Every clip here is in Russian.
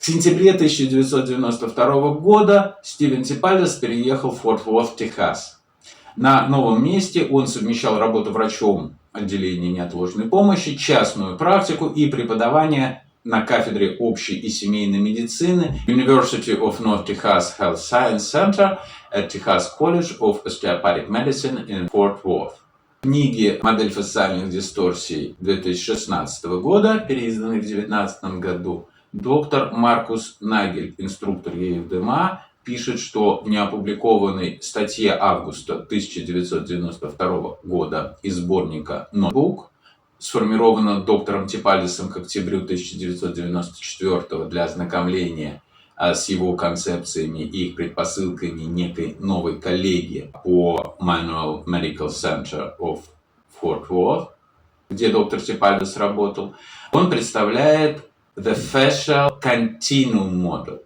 В сентябре 1992 года Стивен Типальдос переехал в Форт Уорт, Техас. На новом месте он совмещал работу врачом отделения неотложной помощи, частную практику и преподавание на кафедре общей и семейной медицины University of North Texas Health Science Center at Texas College of Osteopathic Medicine in Fort Worth. Книги «Модель фасциальных дисторсий» 2016 года, переизданной в 2019 году, доктор Маркус Нагель, инструктор ЕФДМА, пишет, что в неопубликованной статье августа 1992 года из сборника «Ноутбук», сформированного доктором Типальдосом к октябрю 1994 для ознакомления с его концепциями и их предпосылками некой новой коллегии по Manual Medical Center of Fort Worth, где доктор Типальдос работал, он представляет The Fascial Continuum Model,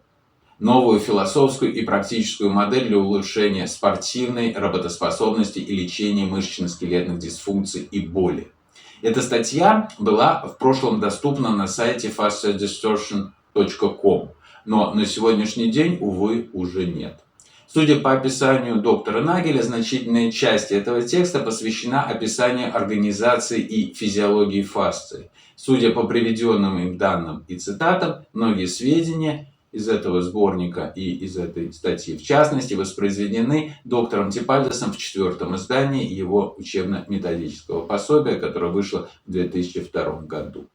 новую философскую и практическую модель для улучшения спортивной работоспособности и лечения мышечно-скелетных дисфункций и боли. Эта статья была в прошлом доступна на сайте fascialdistortion.com, но на сегодняшний день, увы, уже нет. Судя по описанию доктора Нагеля, значительная часть этого текста посвящена описанию организации и физиологии фасции. Судя по приведенным им данным и цитатам, многие сведения из этого сборника и из этой статьи, в частности, воспроизведены доктором Типальдосом в 4-м издании его учебно-методического пособия, которое вышло в 2002 году.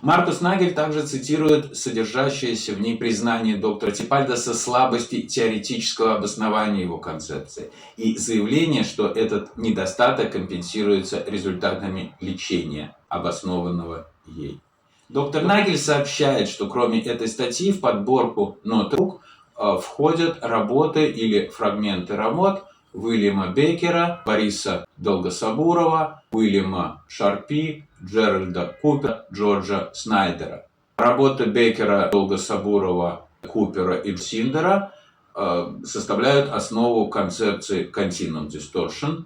Маркус Нагель также цитирует содержащееся в ней признание доктора Типальдоса слабости теоретического обоснования его концепции и заявление, что этот недостаток компенсируется результатами лечения, обоснованного ей. Доктор Нагель сообщает, что кроме этой статьи в подборку «Ноутбук» входят работы или фрагменты работ Уильяма Беккера, Бориса Долгособурова, Уильяма Шарпи, Джеральда Купера, Джорджа Снайдера. Работы Беккера, Долгособурова, Купера и Синдера составляют основу концепции Continuum Distortion.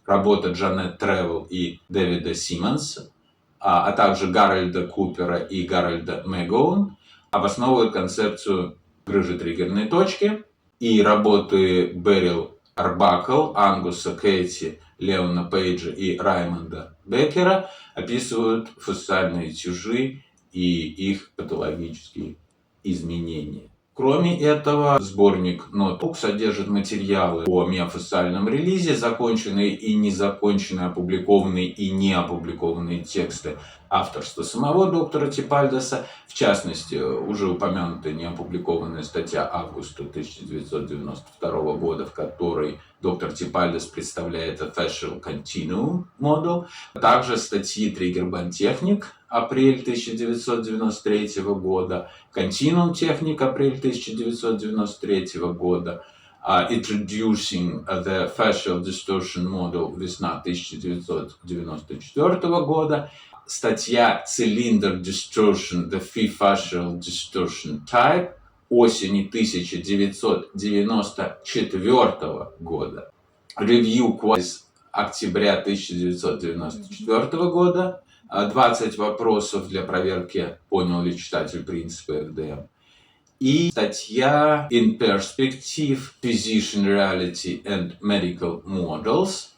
Работа Джанет Тревел и Дэвида Симмонса, а также Гарольда Купера и Гарольда Мэгоун обосновывают концепцию грыжи триггерной точки, и работы Берил Арбакл, Ангуса Кейти, Леона Пейджа и Раймонда Беккера описывают фасциальные тяжи и их патологические изменения. Кроме этого, сборник «Ноутбук» содержит материалы о миофасциальном релизе, законченные и незаконченные, опубликованные и не опубликованные тексты авторства самого доктора Типальдоса, в частности, уже упомянутая неопубликованная статья августа 1992 года, в которой доктор Типальдос представляет The Fascial Continuum Model, также статьи Trigger Band Technique, апрель 1993 года, Continuum Technique, апрель 1993 года, Introducing the Fascial Distortion Model, весна 1994 года, статья Cylinder Distortion, The Fifth Fascial Distortion Type, осени 1994 года, Review Qualis, октября 1994 года, 20 вопросов для проверки, понял ли читатель принципы ФДМ, и статья In Perspective, Physician Reality and Medical Models,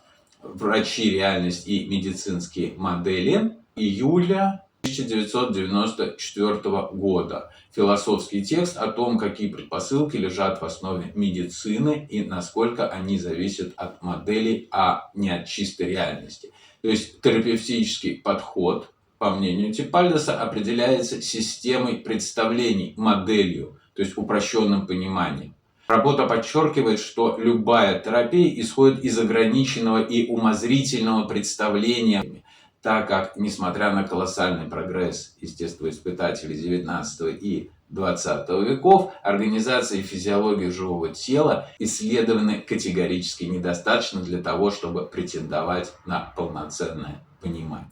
врачи, реальность и медицинские модели, июля 1994 года. Философский текст о том, какие предпосылки лежат в основе медицины и насколько они зависят от моделей, а не от чистой реальности. То есть терапевтический подход, по мнению Типальдоса, определяется системой представлений, моделью, то есть упрощенным пониманием. Работа подчеркивает, что любая терапия исходит из ограниченного и умозрительного представления, так как, несмотря на колоссальный прогресс естествоиспытателей XIX и XX веков, организация и физиология живого тела исследованы категорически недостаточно для того, чтобы претендовать на полноценное понимание.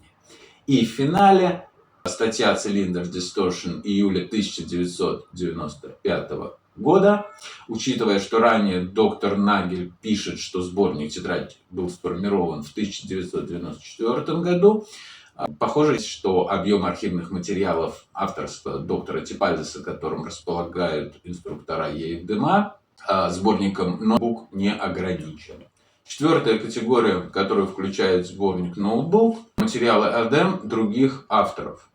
И в финале статья Cylinder Distortion июля 1995 года, учитывая, что ранее доктор Нагель пишет, что сборник «Тетрадь» был сформирован в 1994 году, Похоже, что объем архивных материалов авторства доктора Типальдеса, которым располагают инструктора ЕИДМА, сборником ноутбук не ограничен. Четвертая категория, которую включает сборник ноутбук, материалы ЭВДМ других авторов.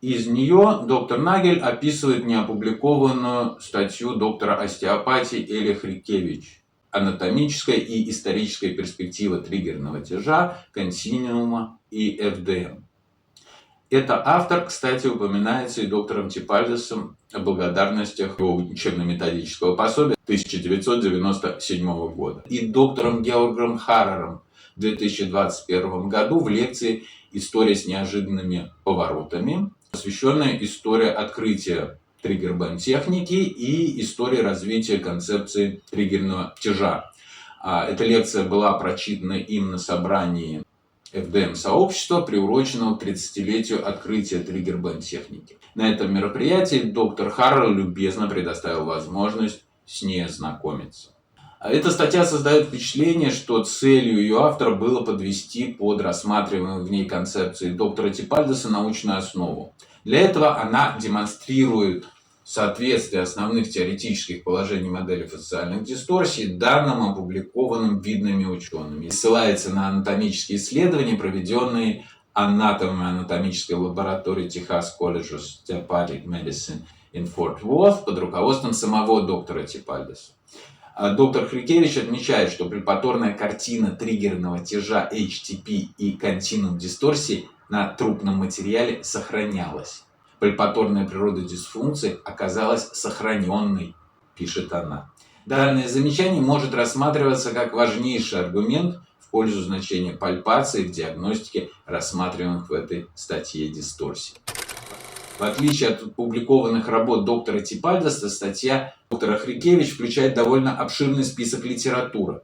Из нее доктор Нагель описывает неопубликованную статью доктора остеопатии Эли Хрикевич «Анатомическая и историческая перспектива триггерного тяжа, континуума и ФДМ». Это автор, кстати, упоминается и доктором Типальдесом о благодарностях его учебно-методического пособия 1997 года и доктором Георгом Харрером в 2021 году в лекции «История с неожиданными поворотами», посвященная истории открытия триггер-бэнд-техники и истории развития концепции триггерного тяжа. Эта лекция была прочитана им на собрании ФДМ-сообщества, приуроченного к 30-летию открытия триггер-бэнд-техники. На этом мероприятии доктор Харрер любезно предоставил возможность с ней ознакомиться. Эта статья создает впечатление, что целью ее автора было подвести под рассматриваемую в ней концепции доктора Типальдеса научную основу. Для этого она демонстрирует соответствие основных теоретических положений модели фасциальных дисторсий данным, опубликованным видными учеными. Ссылается на анатомические исследования, проведенные анатомами анатомической лаборатории Texas College of Osteopathic Medicine in Fort Worth под руководством самого доктора Типальдеса. Доктор Хрикевич отмечает, что пальпаторная картина триггерного тяжа HTP и континуум дисторсии на трупном материале сохранялась. Пальпаторная природа дисфункции оказалась сохраненной, пишет она. Данное замечание может рассматриваться как важнейший аргумент в пользу значения пальпации в диагностике рассматриваемых в этой статье дисторсий. В отличие от публикованных работ доктора Типальдеса, статья доктора Хрикевич включает довольно обширный список литературы.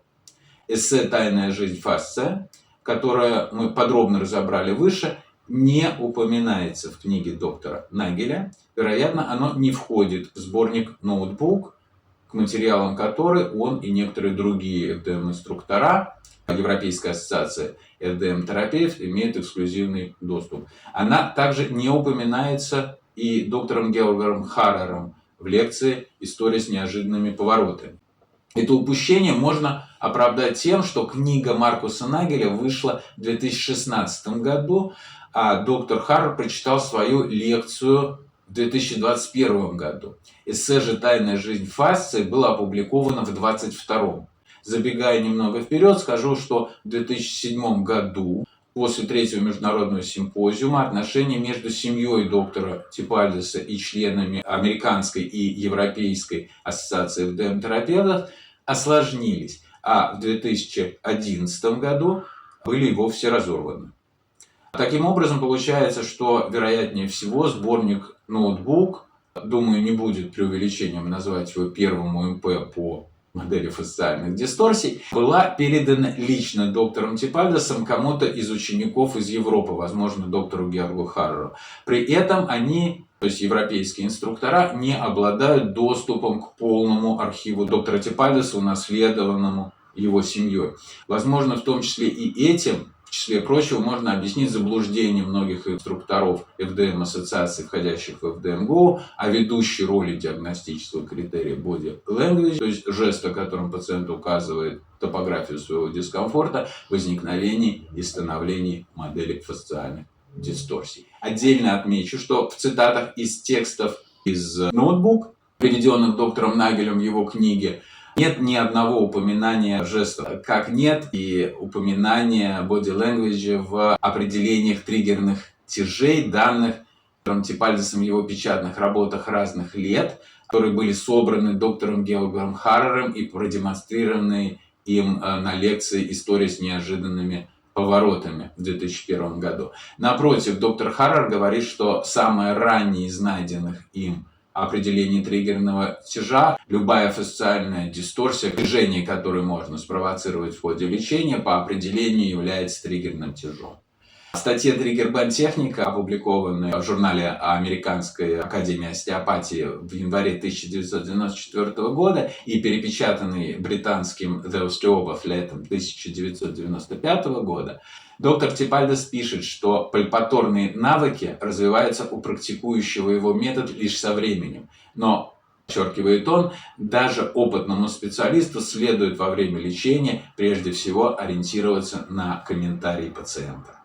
Эссе «Тайная жизнь фасция», которое мы подробно разобрали выше, не упоминается в книге доктора Нагеля. Вероятно, оно не входит в сборник «Ноутбук», к материалам которой он и некоторые другие ФДМ-инструктора, Европейская ассоциация ФДМ-терапевтов, имеют эксклюзивный доступ. Она также не упоминается и доктором Георгом Харрером в лекции «История с неожиданными поворотами». Это упущение можно оправдать тем, что книга Маркуса Нагеля вышла в 2016 году, а доктор Харрер прочитал свою лекцию в 2021 году. Эссе же «Тайная жизнь фасции» было опубликовано в 2022. Забегая немного вперед, скажу, что в 2007 году, после третьего международного симпозиума, отношения между семьей доктора Типальдеса и членами Американской и Европейской ассоциации ФДМ-терапевтов осложнились, а в 2011 году были и вовсе разорваны. Таким образом, получается, что, вероятнее всего, сборник «Ноутбук», думаю, не будет преувеличением назвать его первым УМП по модели фасциальных дисторсий, была передана лично доктором Типальдесом кому-то из учеников из Европы, возможно, доктору Георгу Харреру. При этом они, то есть европейские инструктора, не обладают доступом к полному архиву доктора Типальдеса, унаследованному его семьей. Возможно, в том числе и этим, в числе прочего, можно объяснить заблуждение многих инструкторов ФДМ-ассоциаций, входящих в FDM-Go, о ведущей роли диагностического критерия body language, то есть жеста, которым пациент указывает топографию своего дискомфорта, возникновении и становлении модели фасциальных дисторсий. Отдельно отмечу, что в цитатах из текстов из ноутбук, приведенных доктором Нагелем в его книге, нет ни одного упоминания жеста, как нет и упоминания body language в определениях триггерных тяжей, данных доктором Типальдесом в его печатных работах разных лет, которые были собраны доктором Георгом Харрером и продемонстрированы им на лекции «История с неожиданными поворотами» в 2001 году. Напротив, доктор Харрер говорит, что самое раннее из найденных им определение триггерного тяжа, любая фасциальная дисторсия, движение, которое можно спровоцировать в ходе лечения, по определению является триггерным тяжом. В статье «Триггер Техника», опубликованной в журнале Американской академии остеопатии в январе 1994 года и перепечатанной британским The Osteopath летом 1995 года, доктор Ципальдос пишет, что пальпаторные навыки развиваются у практикующего его метод лишь со временем. Но, подчеркивает он, даже опытному специалисту следует во время лечения прежде всего ориентироваться на комментарии пациента.